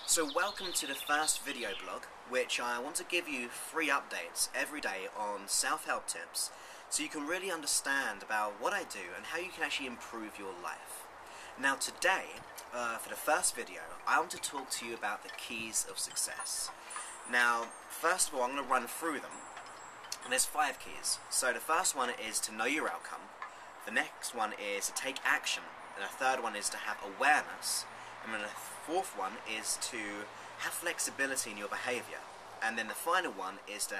So welcome to the first video blog, which I want to give you free updates every day on self-help tips, so you can really understand about what I do and how you can actually improve your life. Now today, for the first video, I want to talk to you about the keys of success. Now, first of all, I'm going to run through them, and there's 5 keys. So the first one is to know your outcome, the next one is to take action, and the third one is to have awareness, and then the fourth one is to have flexibility in your behavior, and then the final one is to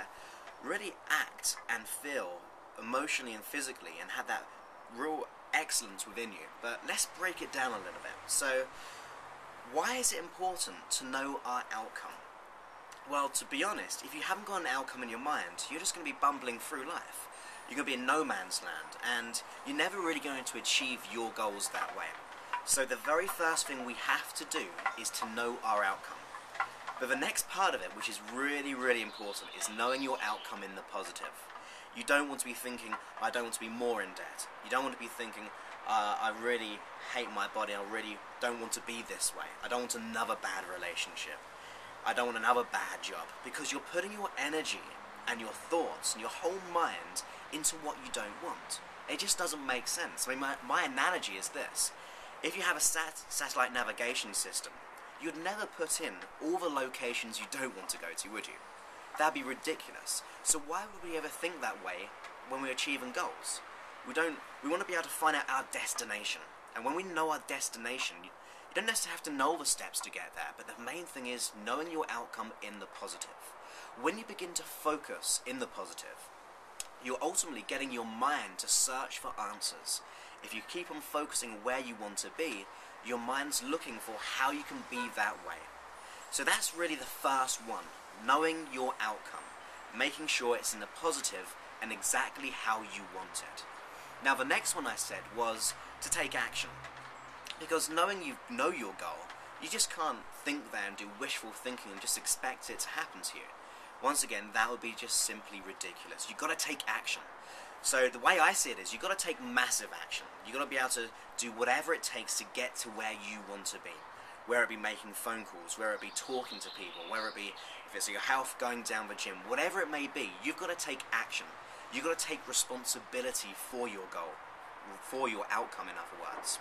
really act and feel emotionally and physically and have that real excellence within you. But let's break it down a little bit. So why is it important to know our outcome? Well, to be honest, if you haven't got an outcome in your mind, you're just going to be bumbling through life. You're going to be in no man's land, and you're never really going to achieve your goals that way. So the very first thing we have to do is to know our outcome. But the next part of it, which is really, really important, is knowing your outcome in the positive. You don't want to be thinking, I don't want to be more in debt. You don't want to be thinking, I really hate my body, I really don't want to be this way. I don't want another bad relationship. I don't want another bad job. Because you're putting your energy and your thoughts and your whole mind into what you don't want. It just doesn't make sense. I mean, my analogy is this. If you have a satellite navigation system, you'd never put in all the locations you don't want to go to, would you? That'd be ridiculous. So why would we ever think that way when we're achieving goals? We want to be able to find out our destination. And when we know our destination, you don't necessarily have to know the steps to get there, but the main thing is knowing your outcome in the positive. When you begin to focus in the positive, you're ultimately getting your mind to search for answers. If you keep on focusing where you want to be, your mind's looking for how you can be that way. So that's really the first one, knowing your outcome, making sure it's in the positive and exactly how you want it. Now the next one I said was to take action. Because knowing you know your goal, you just can't think there and do wishful thinking and just expect it to happen to you. Once again, that would be just simply ridiculous. You've got to take action. So the way I see it is you've got to take massive action. You've got to be able to do whatever it takes to get to where you want to be. Whether it be making phone calls, whether it be talking to people, whether it be, if it's your health, going down the gym, whatever it may be, you've got to take action. You've got to take responsibility for your goal, for your outcome in other words.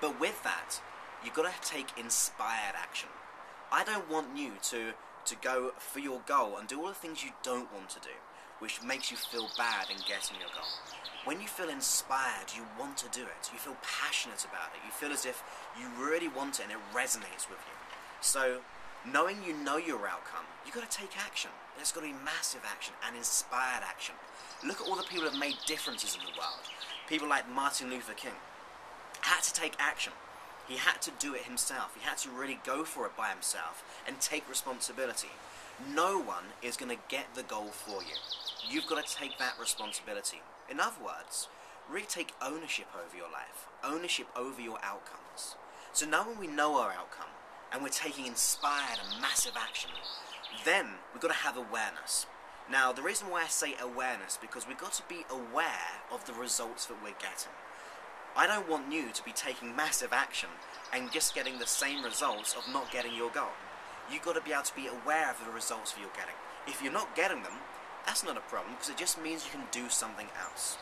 But with that, you've got to take inspired action. I don't want you to go for your goal and do all the things you don't want to do, which makes you feel bad in getting your goal. When you feel inspired, you want to do it. You feel passionate about it. You feel as if you really want it and it resonates with you. So, knowing you know your outcome, you've got to take action. And it's got to be massive action and inspired action. Look at all the people that have made differences in the world. People like Martin Luther King had to take action. He had to do it himself. He had to really go for it by himself and take responsibility. No one is going to get the goal for you. You've got to take that responsibility. In other words, really take ownership over your life, ownership over your outcomes. So now when we know our outcome and we're taking inspired and massive action, then we've got to have awareness. Now, the reason why I say awareness, because we've got to be aware of the results that we're getting. I don't want you to be taking massive action and just getting the same results of not getting your goal. You've got to be able to be aware of the results that you're getting. If you're not getting them, that's not a problem, because it just means you can do something else.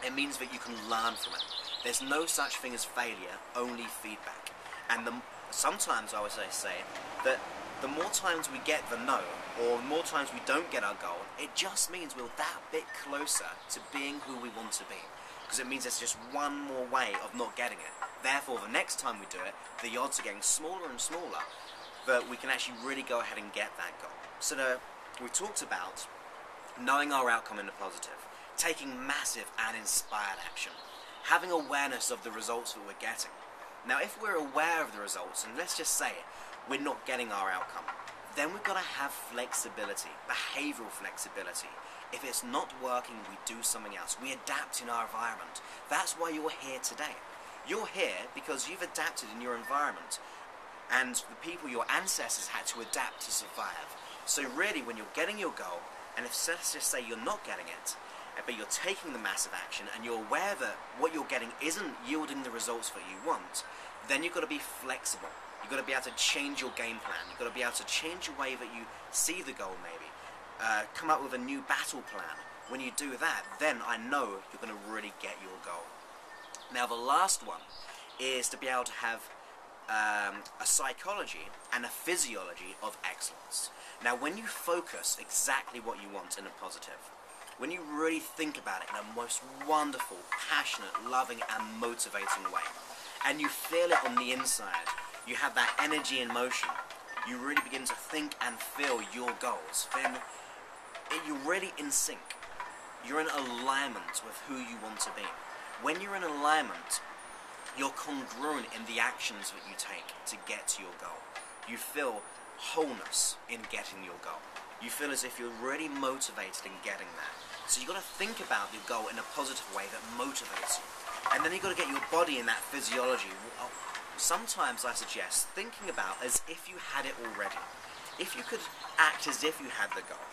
It means that you can learn from it. There's no such thing as failure, only feedback. And sometimes I would say that the more times we get the no, or the more times we don't get our goal, it just means we're that bit closer to being who we want to be. Because it means there's just one more way of not getting it. Therefore, the next time we do it, the odds are getting smaller and smaller, that we can actually really go ahead and get that goal. So we talked about knowing our outcome in the positive, taking massive and inspired action, having awareness of the results that we're getting. Now, if we're aware of the results, and let's just say we're not getting our outcome, then we've got to have flexibility, behavioural flexibility. If it's not working, we do something else. We adapt in our environment. That's why you're here today. You're here because you've adapted in your environment, and the people, your ancestors, had to adapt to survive. So really, when you're getting your goal, and if let's just say you're not getting it, but you're taking the massive action and you're aware that what you're getting isn't yielding the results that you want, then you've got to be flexible. You've got to be able to change your game plan. You've got to be able to change your way that you see the goal, maybe. Come up with a new battle plan. When you do that, then I know you're going to really get your goal. Now, the last one is to be able to have a psychology and a physiology of excellence. Now, when you focus exactly what you want in a positive, when you really think about it in a most wonderful, passionate, loving and motivating way, and you feel it on the inside, you have that energy in motion, you really begin to think and feel your goals, then you're really in sync. You're in alignment with who you want to be. When you're in alignment, you're congruent in the actions that you take to get to your goal. You feel wholeness in getting your goal. You feel as if you're really motivated in getting that. So you've got to think about your goal in a positive way that motivates you. And then you've got to get your body in that physiology. Sometimes I suggest thinking about as if you had it already. If you could act as if you had the goal,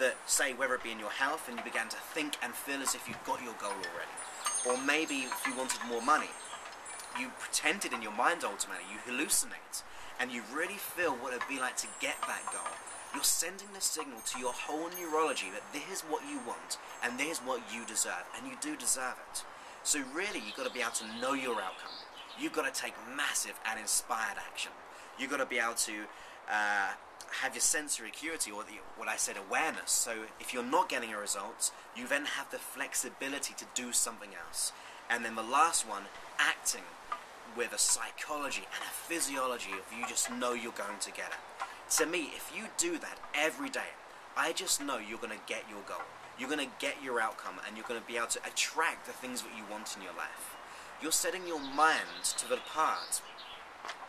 that say whether it be in your health and you began to think and feel as if you've got your goal already. Or maybe if you wanted more money, you pretend it in your mind ultimately, you hallucinate, and you really feel what it would be like to get that goal. You're sending the signal to your whole neurology that this is what you want, and this is what you deserve, and you do deserve it. So really, you've got to be able to know your outcome. You've got to take massive and inspired action. You've got to be able to have your sensory acuity, or what I said, awareness. So if you're not getting a result, you then have the flexibility to do something else. And then the last one, acting with a psychology and a physiology of you just know you're going to get it. To me, if you do that every day, I just know you're going to get your goal. You're going to get your outcome, and you're going to be able to attract the things that you want in your life. You're setting your mind to the part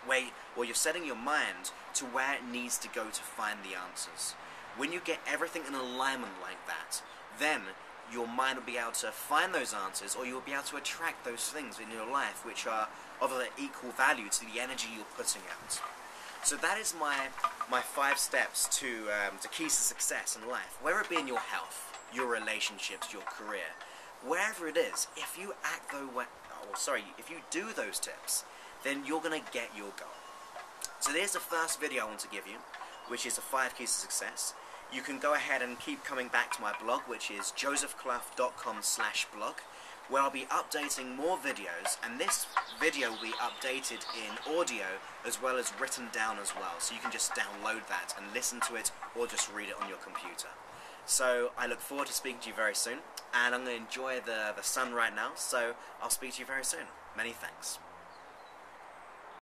where, or you're setting your mind to where it needs to go to find the answers. When you get everything in alignment like that, then your mind will be able to find those answers, or you'll be able to attract those things in your life which are of an equal value to the energy you're putting out. So that is my 5 steps to keys to success in life. Whether it be in your health, your relationships, your career, wherever it is, if you if you do those tips, then you're going to get your goal. So there's the first video I want to give you, which is the 5 keys to success. You can go ahead and keep coming back to my blog, which is josephclough.com/blog, where I'll be updating more videos, and this video will be updated in audio as well as written down as well, so you can just download that and listen to it, or just read it on your computer. So I look forward to speaking to you very soon, and I'm going to enjoy the sun right now, so I'll speak to you very soon. Many thanks.